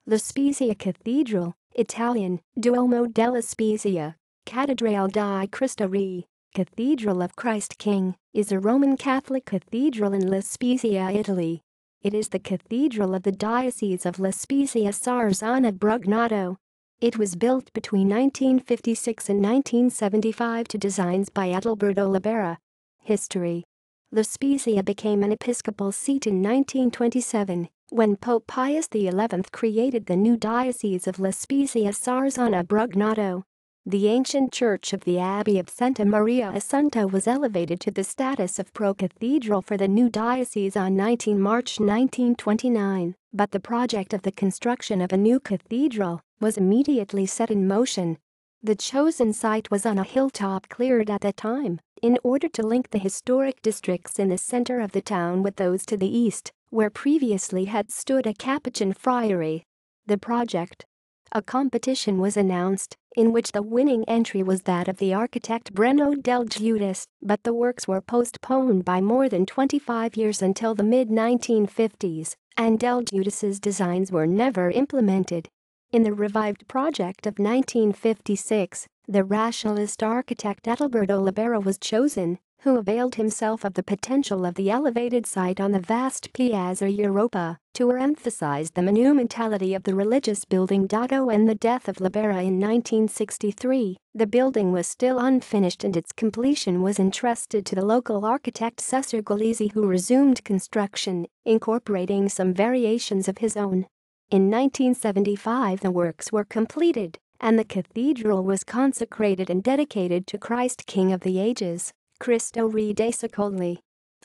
The Spezia Cathedral, Italian, Duomo della Spezia, Cattedrale di Cristo Re, Cathedral of Christ King, is a Roman Catholic cathedral in La Spezia, Italy. It is the cathedral of the Diocese of La Spezia-Sarzana-Brugnato. It was built between 1956 and 1975 to designs by Adalberto Libera. History. La Spezia became an episcopal seat in 1927, when Pope Pius XI created the new Diocese of La Spezia-Sarzana-Brugnato. The ancient church of the Abbey of Santa Maria Assunta was elevated to the status of pro-cathedral for the new diocese on 19 March 1929, but the project of the construction of a new cathedral was immediately set in motion. The chosen site was on a hilltop cleared at the time, in order to link the historic districts in the center of the town with those to the east, where previously had stood a Capuchin friary. The project. A competition was announced, in which the winning entry was that of the architect Breno del Giudice, but the works were postponed by more than 25 years until the mid-1950s, and del Giudice's designs were never implemented. In the revived project of 1956, the rationalist architect Adalberto Libera was chosen, who availed himself of the potential of the elevated site on the vast Piazza Europa to emphasize the monumentality of the religious building. On the death of Libera in 1963, the building was still unfinished and its completion was entrusted to the local architect Cesare Galizzi, who resumed construction, incorporating some variations of his own. In 1975 the works were completed, and the cathedral was consecrated and dedicated to Christ King of the Ages, Cristo Re dei Secoli.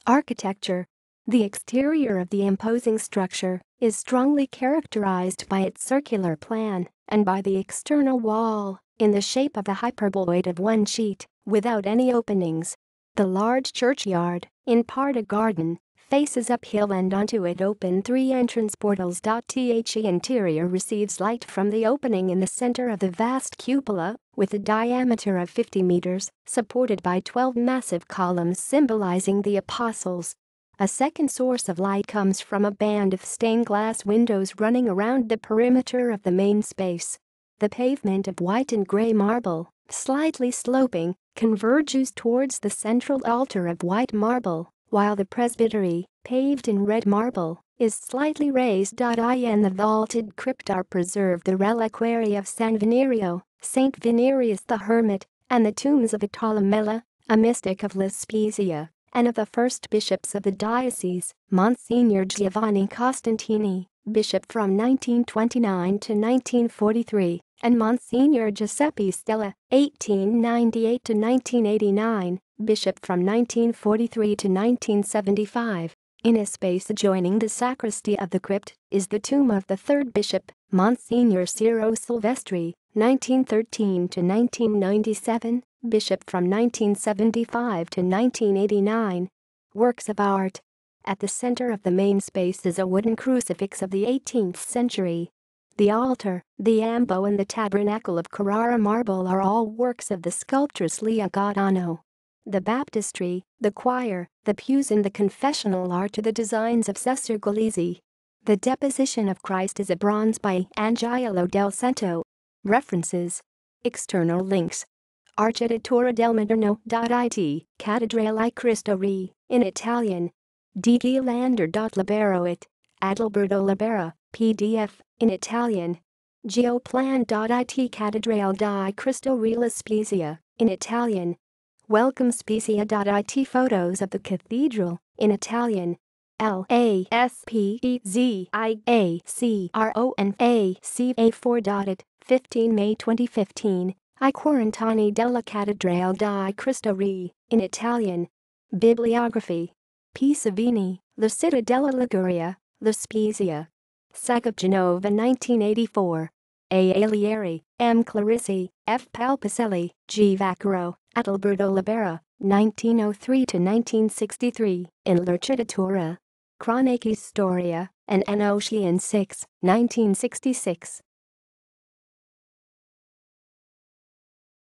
Architecture. The exterior of the imposing structure is strongly characterized by its circular plan and by the external wall, in the shape of a hyperboloid of one sheet, without any openings. The large churchyard, in part a garden, faces uphill and onto it open three entrance portals. The interior receives light from the opening in the center of the vast cupola, with a diameter of 50 meters, supported by 12 massive columns symbolizing the apostles. A second source of light comes from a band of stained glass windows running around the perimeter of the main space. The pavement of white and gray marble, slightly sloping, converges towards the central altar of white marble, while the presbytery, paved in red marble, is slightly raised. In the vaulted crypt are preserved the reliquary of San Venerio, Saint Venerius the Hermit, and the tombs of Italomela, a mystic of La Spezia, and of the first bishops of the diocese, Monsignor Giovanni Costantini, bishop from 1929 to 1943, and Monsignor Giuseppe Stella, 1898 to 1989, bishop from 1943 to 1975. In a space adjoining the sacristy of the crypt is the tomb of the third bishop, Monsignor Ciro Silvestri, 1913 to 1997, bishop from 1975 to 1989. Works of art. At the center of the main space is a wooden crucifix of the 18th century. The altar, the ambo and the tabernacle of Carrara marble are all works of the sculptress Lea Gaudano. The baptistry, the choir, the pews and the confessional are to the designs of Cesare Galizzi. The Deposition of Christ is a bronze by Angelo del Santo. References. External links. Architettura del Moderno.it, Cattedrale di Cristo Re, in Italian. Di Ghirlander.libero it, Adalberto Libera, PDF, in Italian. Geoplan.it, Cattedrale di Cristo Re La Spezia, in Italian. Welcome Spezia.it, photos of the cathedral, in Italian. LASPEZIACRONACA4.it, 15 May 2015. I Quarantani della Cattedrale di Cristo Re, in Italian. Bibliography. P. Savini, La Città della Liguria, La Spezia. Saga Genova 1984. A. Alieri, M. Clarissi, F. Palpicelli, G. Vaccaro, Adalberto Libera, 1903 to 1963, in L'Architettura. Cronache Storia, and An Ocean 6, 1966.